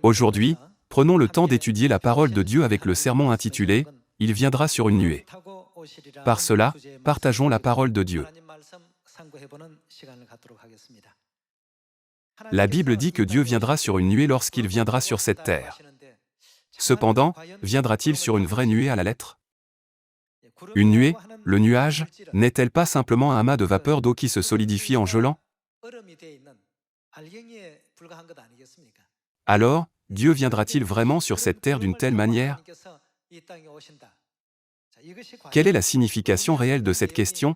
Aujourd'hui, prenons le temps d'étudier la parole de Dieu avec le sermon intitulé « Il viendra sur une nuée ». Par cela, partageons la parole de Dieu. La Bible dit que Dieu viendra sur une nuée lorsqu'il viendra sur cette terre. Cependant, viendra-t-il sur une vraie nuée à la lettre? Une nuée, le nuage, n'est-elle pas simplement un amas de vapeur d'eau qui se solidifie en gelant? Alors, Dieu viendra-t-il vraiment sur cette terre d'une telle manière? Quelle est la signification réelle de cette question?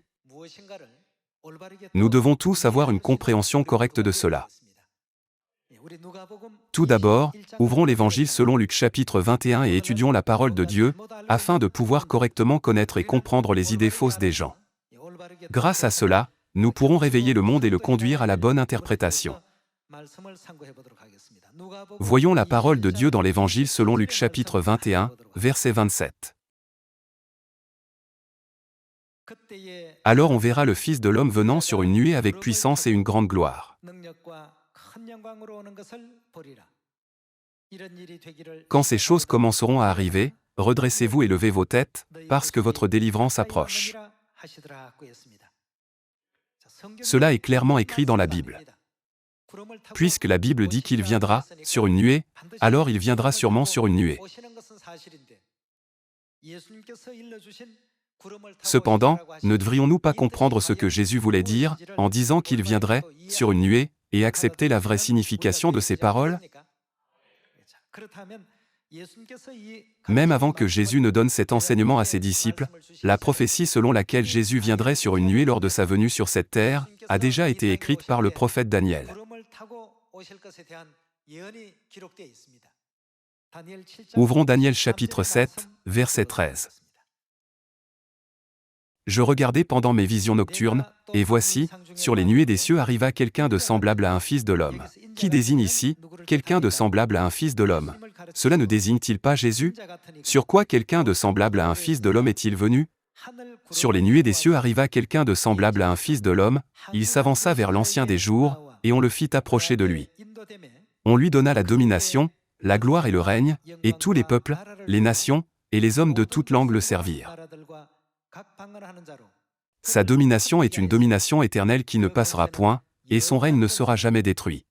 Nous devons tous avoir une compréhension correcte de cela. Tout d'abord, ouvrons l'Évangile selon Luc chapitre 21 et étudions la parole de Dieu, afin de pouvoir correctement connaître et comprendre les idées fausses des gens. Grâce à cela, nous pourrons réveiller le monde et le conduire à la bonne interprétation. Voyons la parole de Dieu dans l'Évangile selon Luc chapitre 21, verset 27. Alors on verra le Fils de l'homme venant sur une nuée avec puissance et une grande gloire. Quand ces choses commenceront à arriver, redressez-vous et levez vos têtes, parce que votre délivrance approche. Cela est clairement écrit dans la Bible. Puisque la Bible dit qu'il viendra sur une nuée, alors il viendra sûrement sur une nuée. Cependant, ne devrions-nous pas comprendre ce que Jésus voulait dire, en disant qu'il viendrait sur une nuée, et accepter la vraie signification de ces paroles? Même avant que Jésus ne donne cet enseignement à ses disciples, la prophétie selon laquelle Jésus viendrait sur une nuée lors de sa venue sur cette terre, a déjà été écrite par le prophète Daniel. Ouvrons Daniel chapitre 7, verset 13. Je regardais pendant mes visions nocturnes, et voici, sur les nuées des cieux arriva quelqu'un de semblable à un fils de l'homme. Qui désigne ici quelqu'un de semblable à un fils de l'homme? Cela ne désigne-t-il pas Jésus? Sur quoi quelqu'un de semblable à un fils de l'homme est-il venu? Sur les nuées des cieux arriva quelqu'un de semblable à un fils de l'homme, il s'avança vers l'Ancien des jours, et on le fit approcher de lui. On lui donna la domination, la gloire et le règne, et tous les peuples, les nations, et les hommes de toute langue le servirent. Sa domination est une domination éternelle qui ne passera point, et son règne ne sera jamais détruit.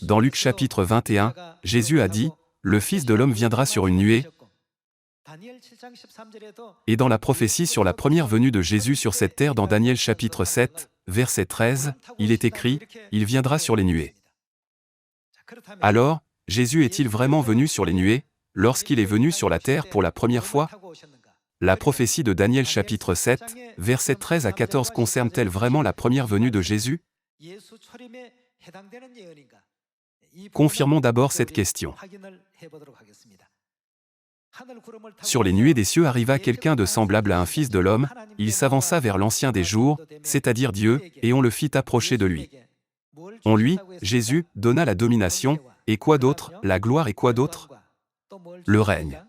Dans Luc chapitre 21, Jésus a dit, « Le Fils de l'homme viendra sur une nuée », et dans la prophétie sur la première venue de Jésus sur cette terre dans Daniel chapitre 7, verset 13, il est écrit, « Il viendra sur les nuées ». Alors, Jésus est-il vraiment venu sur les nuées, lorsqu'il est venu sur la terre pour la première fois? La prophétie de Daniel chapitre 7, versets 13 à 14 concerne-t-elle vraiment la première venue de Jésus? Confirmons d'abord cette question. Sur les nuées des cieux arriva quelqu'un de semblable à un fils de l'homme, il s'avança vers l'Ancien des jours, c'est-à-dire Dieu, et on le fit approcher de lui. On lui, Jésus, donna la domination, et quoi d'autre, la gloire et quoi d'autre? Le règne.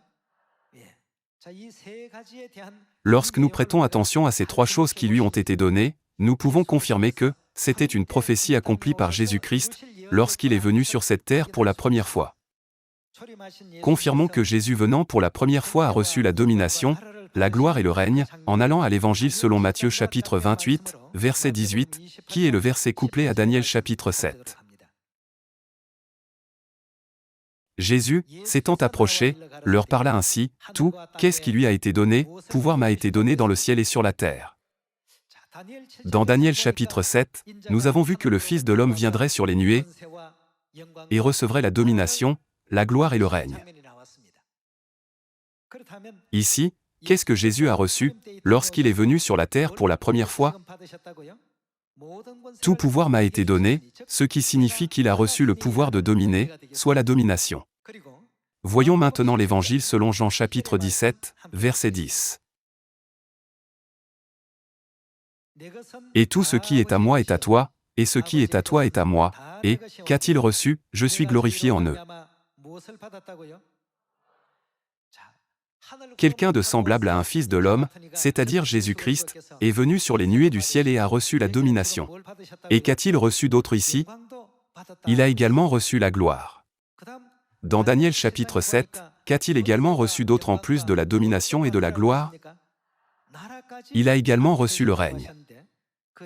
Lorsque nous prêtons attention à ces trois choses qui lui ont été données, nous pouvons confirmer que c'était une prophétie accomplie par Jésus-Christ, lorsqu'il est venu sur cette terre pour la première fois. Confirmons que Jésus venant pour la première fois a reçu la domination, la gloire et le règne, en allant à l'Évangile selon Matthieu chapitre 28, verset 18, qui est le verset couplé à Daniel chapitre 7. Jésus, s'étant approché, leur parla ainsi, « Tout, qu'est-ce qui lui a été donné, pouvoir m'a été donné dans le ciel et sur la terre. » Dans Daniel chapitre 7, nous avons vu que le Fils de l'homme viendrait sur les nuées et recevrait la domination, la gloire et le règne. Ici, qu'est-ce que Jésus a reçu, lorsqu'il est venu sur la terre pour la première fois? Tout pouvoir m'a été donné, ce qui signifie qu'il a reçu le pouvoir de dominer, soit la domination. Voyons maintenant l'Évangile selon Jean chapitre 17, verset 10. Et tout ce qui est à moi est à toi, et ce qui est à toi est à moi, et, qu'a-t-il reçu, je suis glorifié en eux. Quelqu'un de semblable à un fils de l'homme, c'est-à-dire Jésus-Christ, est venu sur les nuées du ciel et a reçu la domination. Et qu'a-t-il reçu d'autre ici? Il a également reçu la gloire. Dans Daniel chapitre 7, qu'a-t-il également reçu d'autre en plus de la domination et de la gloire? Il a également reçu le règne.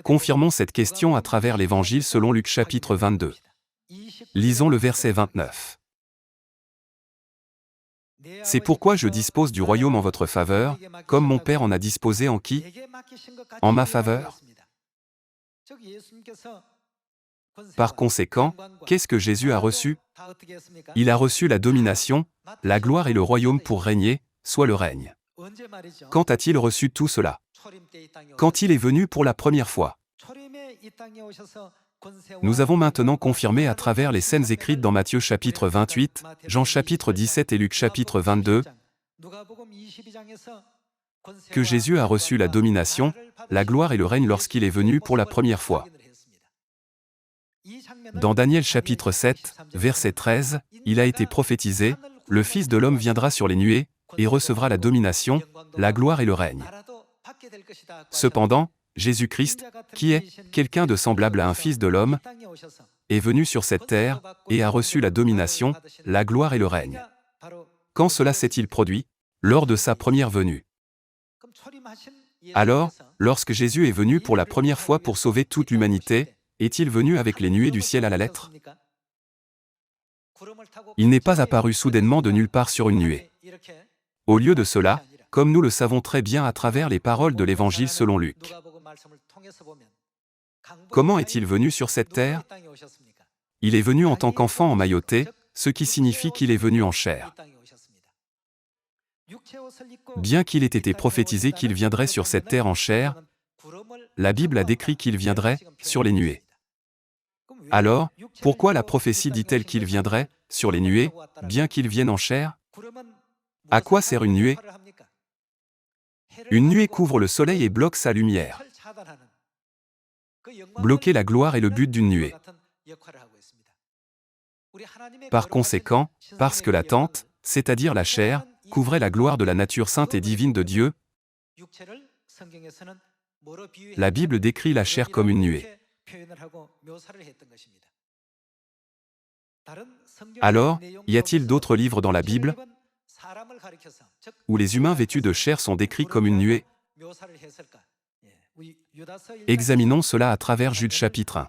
Confirmons cette question à travers l'Évangile selon Luc chapitre 22. Lisons le verset 29. C'est pourquoi je dispose du royaume en votre faveur, comme mon Père en a disposé en qui? En ma faveur. Par conséquent, qu'est-ce que Jésus a reçu? Il a reçu la domination, la gloire et le royaume pour régner, soit le règne. Quand a-t-il reçu tout cela? Quand il est venu pour la première fois. Nous avons maintenant confirmé à travers les scènes écrites dans Matthieu chapitre 28, Jean chapitre 17 et Luc chapitre 22, que Jésus a reçu la domination, la gloire et le règne lorsqu'il est venu pour la première fois. Dans Daniel chapitre 7, verset 13, il a été prophétisé, « Le Fils de l'homme viendra sur les nuées, et recevra la domination, la gloire et le règne. » Cependant, Jésus-Christ, qui est quelqu'un de semblable à un fils de l'homme, est venu sur cette terre, et a reçu la domination, la gloire et le règne. Quand cela s'est-il produit? Lors de sa première venue. Alors, lorsque Jésus est venu pour la première fois pour sauver toute l'humanité, est-il venu avec les nuées du ciel à la lettre? Il n'est pas apparu soudainement de nulle part sur une nuée. Au lieu de cela, comme nous le savons très bien à travers les paroles de l'Évangile selon Luc. Comment est-il venu sur cette terre? Il est venu en tant qu'enfant emmailloté, ce qui signifie qu'il est venu en chair. Bien qu'il ait été prophétisé qu'il viendrait sur cette terre en chair, la Bible a décrit qu'il viendrait sur les nuées. Alors, pourquoi la prophétie dit-elle qu'il viendrait sur les nuées, bien qu'il vienne en chair? À quoi sert une nuée? Une nuée couvre le soleil et bloque sa lumière. Bloquer la gloire est le but d'une nuée. Par conséquent, parce que la tente, c'est-à-dire la chair, couvrait la gloire de la nature sainte et divine de Dieu, la Bible décrit la chair comme une nuée. Alors, y a-t-il d'autres livres dans la Bible où les humains vêtus de chair sont décrits comme une nuée? Examinons cela à travers Jude chapitre 1.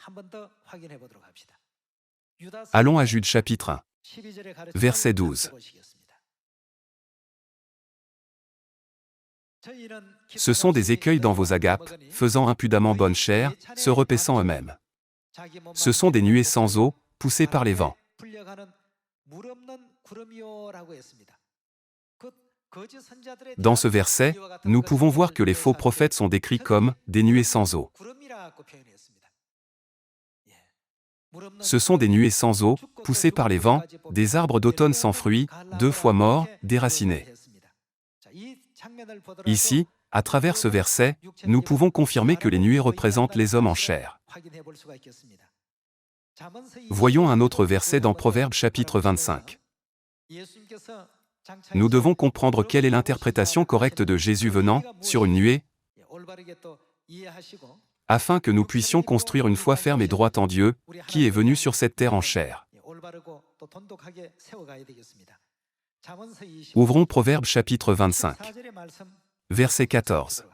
Allons à Jude chapitre 1. Verset 12. Ce sont des écueils dans vos agapes, faisant impudemment bonne chère, se repaissant eux-mêmes. Ce sont des nuées sans eau, poussées par les vents. Dans ce verset, nous pouvons voir que les faux prophètes sont décrits comme des nuées sans eau. Ce sont des nuées sans eau, poussées par les vents, des arbres d'automne sans fruits, 2 fois morts, déracinés. Ici, à travers ce verset, nous pouvons confirmer que les nuées représentent les hommes en chair. Voyons un autre verset dans Proverbes chapitre 25. Nous devons comprendre quelle est l'interprétation correcte de Jésus venant sur une nuée, afin que nous puissions construire une foi ferme et droite en Dieu, qui est venu sur cette terre en chair. Ouvrons Proverbes chapitre 25. Verset 14.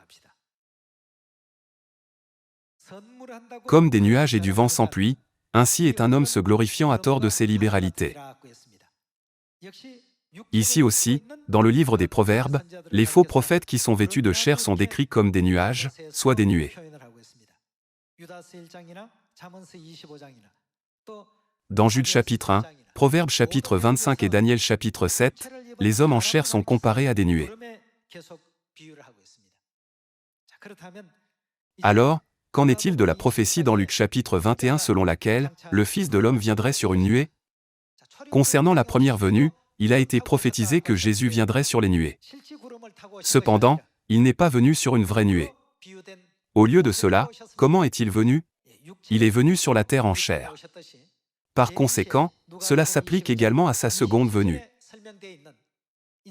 Comme des nuages et du vent sans pluie, ainsi est un homme se glorifiant à tort de ses libéralités. Ici aussi, dans le livre des Proverbes, les faux prophètes qui sont vêtus de chair sont décrits comme des nuages, soit des nuées. Dans Jude chapitre 1, Proverbes chapitre 25 et Daniel chapitre 7, les hommes en chair sont comparés à des nuées. Alors, qu'en est-il de la prophétie dans Luc chapitre 21 selon laquelle le Fils de l'homme viendrait sur une nuée? Concernant la première venue, il a été prophétisé que Jésus viendrait sur les nuées. Cependant, il n'est pas venu sur une vraie nuée. Au lieu de cela, comment est-il venu? Il est venu sur la terre en chair. Par conséquent, cela s'applique également à sa seconde venue.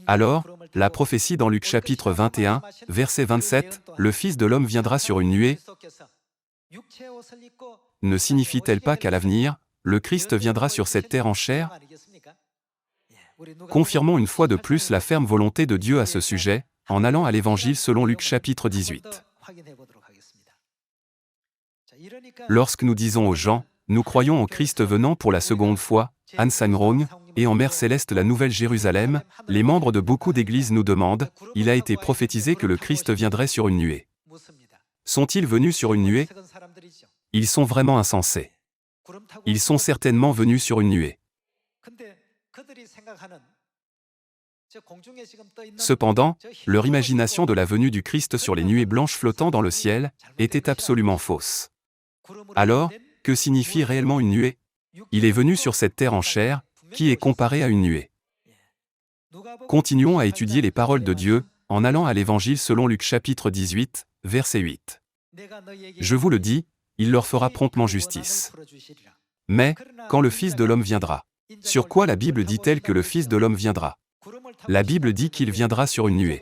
Alors, La prophétie dans Luc chapitre 21, verset 27, « Le Fils de l'homme viendra sur une nuée » ne signifie-t-elle pas qu'à l'avenir, le Christ viendra sur cette terre en chair? Confirmons une fois de plus la ferme volonté de Dieu à ce sujet, en allant à l'Évangile selon Luc chapitre 18. Lorsque nous disons aux gens, nous croyons en Christ venant pour la seconde fois, An Sang-rong, et en mer céleste la Nouvelle Jérusalem, les membres de beaucoup d'églises nous demandent, il a été prophétisé que le Christ viendrait sur une nuée. Sont-ils venus sur une nuée? Ils sont vraiment insensés. Ils sont certainement venus sur une nuée. Cependant, leur imagination de la venue du Christ sur les nuées blanches flottant dans le ciel était absolument fausse. Alors, que signifie réellement une nuée? Il est venu sur cette terre en chair, qui est comparée à une nuée. Continuons à étudier les paroles de Dieu, en allant à l'Évangile selon Luc chapitre 18, verset 8. Je vous le dis, il leur fera promptement justice. Mais, quand le Fils de l'homme viendra, sur quoi la Bible dit-elle que le Fils de l'homme viendra? La Bible dit qu'il viendra sur une nuée.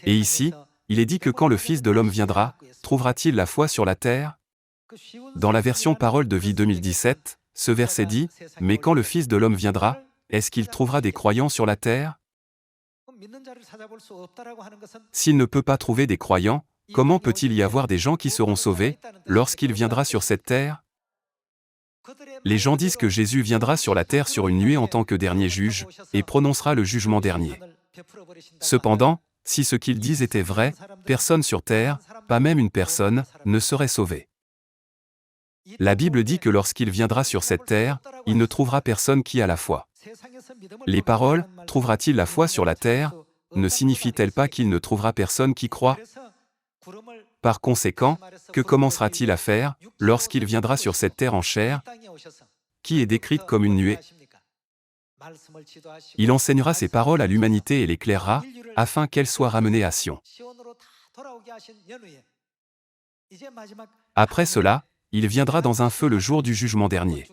Et ici, il est dit que quand le Fils de l'homme viendra, trouvera-t-il la foi sur la terre? Dans la version Parole de vie 2017, ce verset dit, « Mais quand le Fils de l'homme viendra, est-ce qu'il trouvera des croyants sur la terre ?» S'il ne peut pas trouver des croyants, comment peut-il y avoir des gens qui seront sauvés, lorsqu'il viendra sur cette terre? Les gens disent que Jésus viendra sur la terre sur une nuée en tant que dernier juge, et prononcera le jugement dernier. Cependant, si ce qu'ils disent était vrai, personne sur terre, pas même une personne, ne serait sauvé. La Bible dit que lorsqu'il viendra sur cette terre, il ne trouvera personne qui a la foi. Les paroles « trouvera-t-il la foi sur la terre » ne signifient-elles pas qu'il ne trouvera personne qui croit? Par conséquent, que commencera-t-il à faire, lorsqu'il viendra sur cette terre en chair, qui est décrite comme une nuée? Il enseignera ses paroles à l'humanité et l'éclairera, afin qu'elle soit ramenée à Sion. Après cela, il viendra dans un feu le jour du jugement dernier.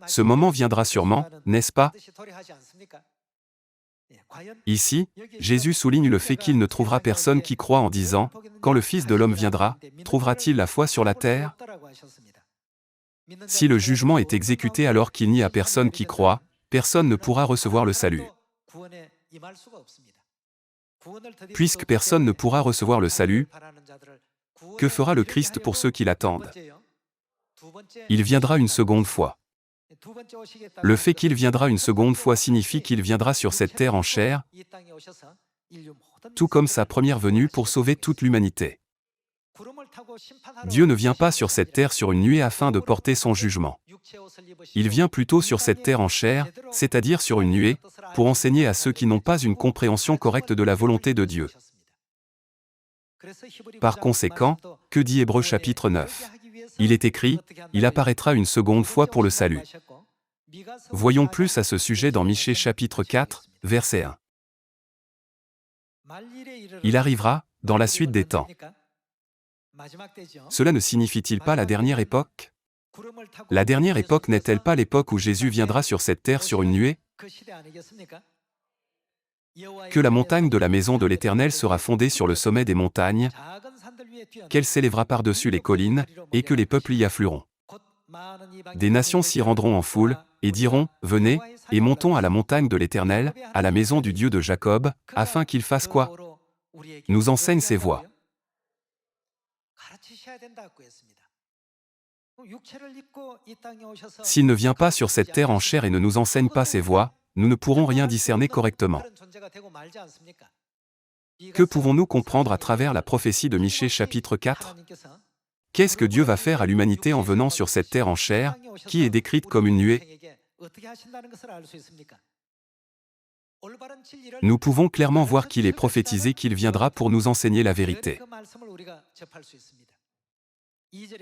Ce moment viendra sûrement, n'est-ce pas? Ici, Jésus souligne le fait qu'il ne trouvera personne qui croit en disant, « Quand le Fils de l'homme viendra, trouvera-t-il la foi sur la terre ?» Si le jugement est exécuté alors qu'il n'y a personne qui croit, personne ne pourra recevoir le salut. Puisque personne ne pourra recevoir le salut, que fera le Christ pour ceux qui l'attendent? Il viendra une seconde fois. Le fait qu'il viendra une seconde fois signifie qu'il viendra sur cette terre en chair, tout comme sa première venue pour sauver toute l'humanité. Dieu ne vient pas sur cette terre sur une nuée afin de porter son jugement. Il vient plutôt sur cette terre en chair, c'est-à-dire sur une nuée, pour enseigner à ceux qui n'ont pas une compréhension correcte de la volonté de Dieu. Par conséquent, que dit Hébreux chapitre 9? Il est écrit, « Il apparaîtra une seconde fois pour le salut ». Voyons plus à ce sujet dans Michée chapitre 4, verset 1. Il arrivera, dans la suite des temps. Cela ne signifie-t-il pas la dernière époque? La dernière époque n'est-elle pas l'époque où Jésus viendra sur cette terre sur une nuée? Que la montagne de la maison de l'Éternel sera fondée sur le sommet des montagnes, qu'elle s'élèvera par-dessus les collines, et que les peuples y afflueront. Des nations s'y rendront en foule, et diront, « Venez, et montons à la montagne de l'Éternel, à la maison du Dieu de Jacob, afin qu'il fasse quoi? Nous enseigne ses voies. » S'il ne vient pas sur cette terre en chair et ne nous enseigne pas ses voies, nous ne pourrons rien discerner correctement. Que pouvons-nous comprendre à travers la prophétie de Michée chapitre 4? Qu'est-ce que Dieu va faire à l'humanité en venant sur cette terre en chair, qui est décrite comme une nuée? Nous pouvons clairement voir qu'il est prophétisé qu'il viendra pour nous enseigner la vérité.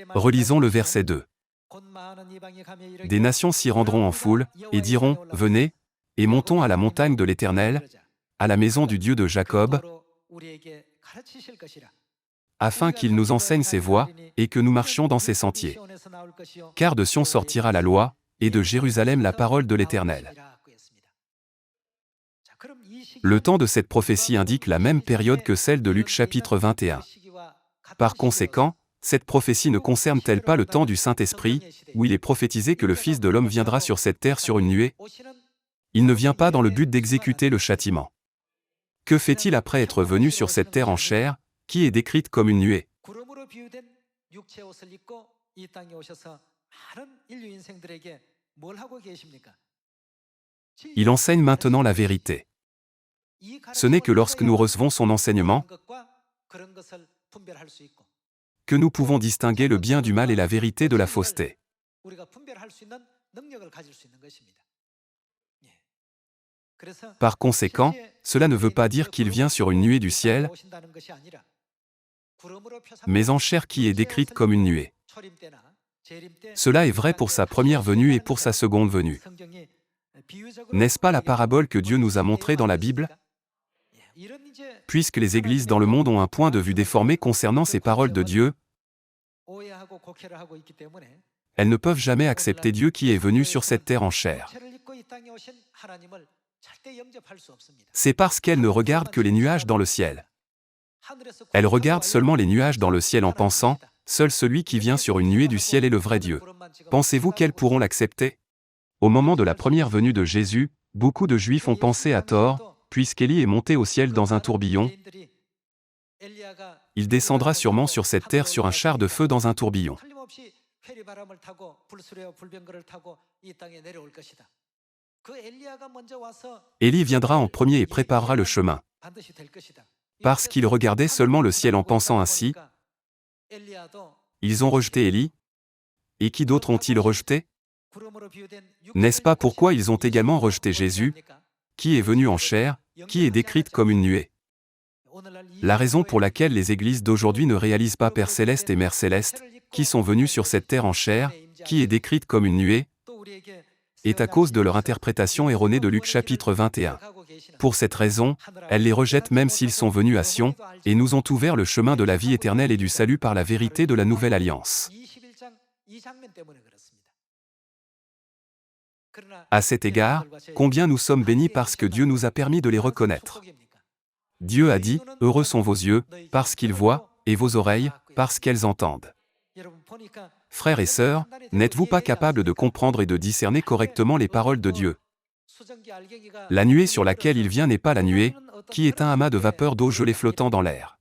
Relisons le verset 2. Des nations s'y rendront en foule, et diront, « Venez, et montons à la montagne de l'Éternel, à la maison du Dieu de Jacob, afin qu'il nous enseigne ses voies, et que nous marchions dans ses sentiers. Car de Sion sortira la loi, et de Jérusalem la parole de l'Éternel. » Le temps de cette prophétie indique la même période que celle de Luc chapitre 21. Par conséquent, cette prophétie ne concerne-t-elle pas le temps du Saint-Esprit, où il est prophétisé que le Fils de l'homme viendra sur cette terre sur une nuée? Il ne vient pas dans le but d'exécuter le châtiment. Que fait-il après être venu sur cette terre en chair, qui est décrite comme une nuée? Il enseigne maintenant la vérité. Ce n'est que lorsque nous recevons son enseignement que nous pouvons distinguer le bien du mal et la vérité de la fausseté. Par conséquent, cela ne veut pas dire qu'il vient sur une nuée du ciel, mais en chair qui est décrite comme une nuée. Cela est vrai pour sa première venue et pour sa seconde venue. N'est-ce pas la parabole que Dieu nous a montrée dans la Bible? Puisque les églises dans le monde ont un point de vue déformé concernant ces paroles de Dieu, elles ne peuvent jamais accepter Dieu qui est venu sur cette terre en chair. C'est parce qu'elles ne regardent que les nuages dans le ciel. Elles regardent seulement les nuages dans le ciel en pensant, seul celui qui vient sur une nuée du ciel est le vrai Dieu. Pensez-vous qu'elles pourront l'accepter? Au moment de la première venue de Jésus, beaucoup de Juifs ont pensé à tort, puisqu'Élie est monté au ciel dans un tourbillon, il descendra sûrement sur cette terre sur un char de feu dans un tourbillon. Élie viendra en premier et préparera le chemin. Parce qu'ils regardaient seulement le ciel en pensant ainsi, ils ont rejeté Élie. Et qui d'autres ont-ils rejeté? N'est-ce pas pourquoi ils ont également rejeté Jésus, qui est venu en chair, qui est décrite comme une nuée? La raison pour laquelle les églises d'aujourd'hui ne réalisent pas Père Céleste et Mère Céleste, qui sont venus sur cette terre en chair, qui est décrite comme une nuée, est à cause de leur interprétation erronée de Luc chapitre 21. Pour cette raison, elles les rejettent même s'ils sont venus à Sion, et nous ont ouvert le chemin de la vie éternelle et du salut par la vérité de la nouvelle alliance. À cet égard, combien nous sommes bénis parce que Dieu nous a permis de les reconnaître. Dieu a dit, « Heureux sont vos yeux, parce qu'ils voient, et vos oreilles, parce qu'elles entendent. » Frères et sœurs, n'êtes-vous pas capables de comprendre et de discerner correctement les paroles de Dieu? La nuée sur laquelle il vient n'est pas la nuée, qui est un amas de vapeur d'eau gelée flottant dans l'air.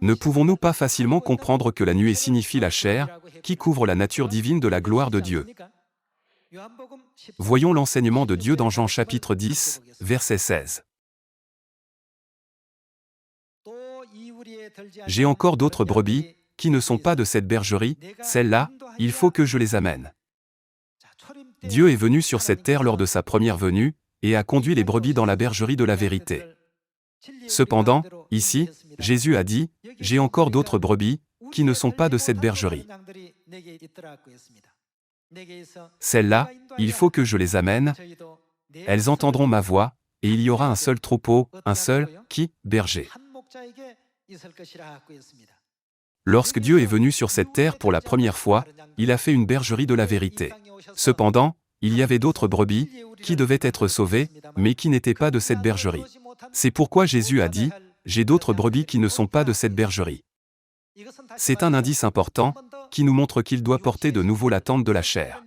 Ne pouvons-nous pas facilement comprendre que la nuée signifie la chair, qui couvre la nature divine de la gloire de Dieu? Voyons l'enseignement de Dieu dans Jean chapitre 10, verset 16. J'ai encore d'autres brebis, qui ne sont pas de cette bergerie, celles-là, il faut que je les amène. Dieu est venu sur cette terre lors de sa première venue, et a conduit les brebis dans la bergerie de la vérité. Cependant, ici, Jésus a dit, « J'ai encore d'autres brebis, qui ne sont pas de cette bergerie. Celles-là, il faut que je les amène, elles entendront ma voix, et il y aura un seul troupeau, un seul, qui, berger. » Lorsque Dieu est venu sur cette terre pour la première fois, il a fait une bergerie de la vérité. Cependant, il y avait d'autres brebis, qui devaient être sauvées, mais qui n'étaient pas de cette bergerie. C'est pourquoi Jésus a dit, « J'ai d'autres brebis qui ne sont pas de cette bergerie. » C'est un indice important, qui nous montre qu'il doit porter de nouveau l'attente de la chair.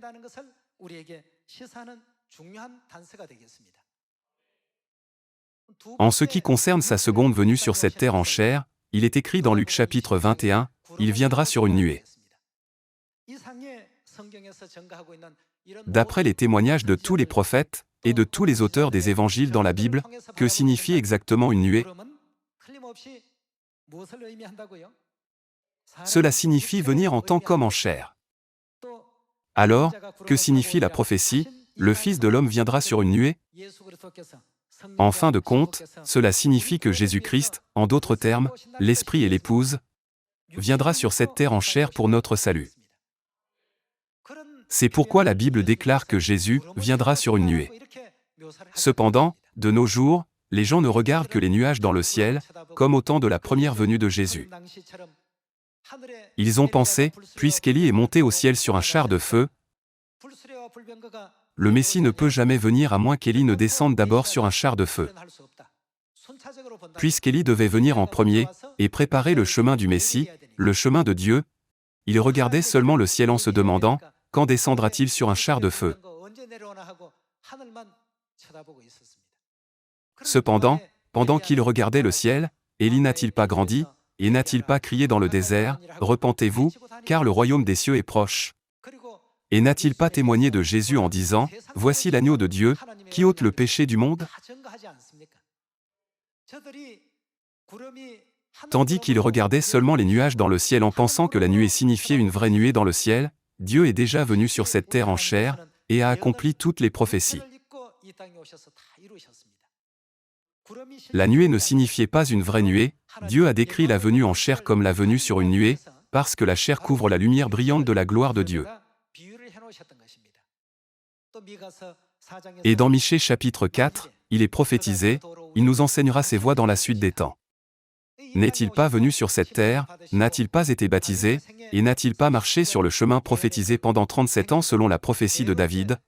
En ce qui concerne sa seconde venue sur cette terre en chair, il est écrit dans Luc chapitre 21, « Il viendra sur une nuée. » D'après les témoignages de tous les prophètes, et de tous les auteurs des évangiles dans la Bible, que signifie exactement une nuée? Cela signifie venir en tant qu'homme en chair. Alors, que signifie la prophétie, « Le Fils de l'homme viendra sur une nuée » ? En fin de compte, cela signifie que Jésus-Christ, en d'autres termes, l'Esprit et l'Épouse, viendra sur cette terre en chair pour notre salut. C'est pourquoi la Bible déclare que Jésus viendra sur une nuée. Cependant, de nos jours, les gens ne regardent que les nuages dans le ciel, comme au temps de la première venue de Jésus. Ils ont pensé, puisqu'Élie est monté au ciel sur un char de feu, le Messie ne peut jamais venir à moins qu'Élie ne descende d'abord sur un char de feu. Puisqu'Élie devait venir en premier et préparer le chemin du Messie, le chemin de Dieu, il regardait seulement le ciel en se demandant « Quand descendra-t-il sur un char de feu ?» Cependant, pendant qu'il regardait le ciel, Élie n'a-t-il pas grandi, et n'a-t-il pas crié dans le désert « Repentez-vous, car le royaume des cieux est proche » Et n'a-t-il pas témoigné de Jésus en disant « Voici l'agneau de Dieu, qui ôte le péché du monde » Tandis qu'il regardait seulement les nuages dans le ciel en pensant que la nuée signifiait une vraie nuée dans le ciel, Dieu est déjà venu sur cette terre en chair, et a accompli toutes les prophéties. La nuée ne signifiait pas une vraie nuée, Dieu a décrit la venue en chair comme la venue sur une nuée, parce que la chair couvre la lumière brillante de la gloire de Dieu. Et dans Michée chapitre 4, il est prophétisé, il nous enseignera ses voies dans la suite des temps. N'est-il pas venu sur cette terre, n'a-t-il pas été baptisé, et n'a-t-il pas marché sur le chemin prophétisé pendant 37 ans selon la prophétie de David,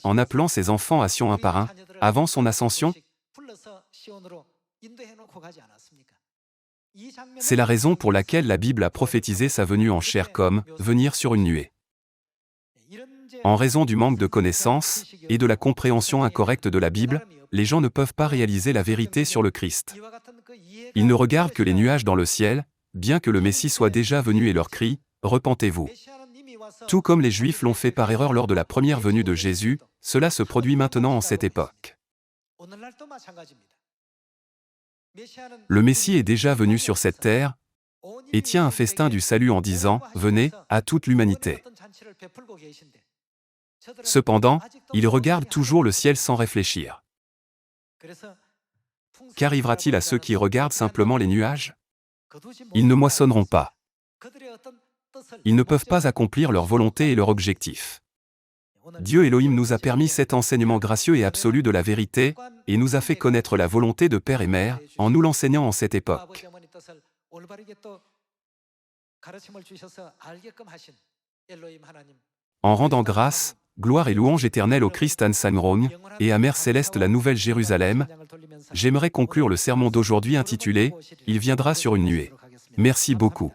en appelant ses enfants à Sion un par un, avant son ascension? C'est la raison pour laquelle la Bible a prophétisé sa venue en chair comme « venir sur une nuée ». En raison du manque de connaissances et de la compréhension incorrecte de la Bible, les gens ne peuvent pas réaliser la vérité sur le Christ. Ils ne regardent que les nuages dans le ciel, bien que le Messie soit déjà venu et leur crie « Repentez-vous ». Tout comme les Juifs l'ont fait par erreur lors de la première venue de Jésus, cela se produit maintenant en cette époque. Le Messie est déjà venu sur cette terre et tient un festin du salut en disant « Venez » à toute l'humanité. Cependant, il regarde toujours le ciel sans réfléchir. Qu'arrivera-t-il à ceux qui regardent simplement les nuages? Ils ne moissonneront pas. Ils ne peuvent pas accomplir leur volonté et leur objectif. Dieu Elohim nous a permis cet enseignement gracieux et absolu de la vérité, et nous a fait connaître la volonté de Père et Mère, en nous l'enseignant en cette époque. En rendant grâce, gloire et louange éternelle au Christ An-San-Rong, et à Mère Céleste la Nouvelle Jérusalem, j'aimerais conclure le sermon d'aujourd'hui intitulé « Il viendra sur une nuée ». Merci beaucoup.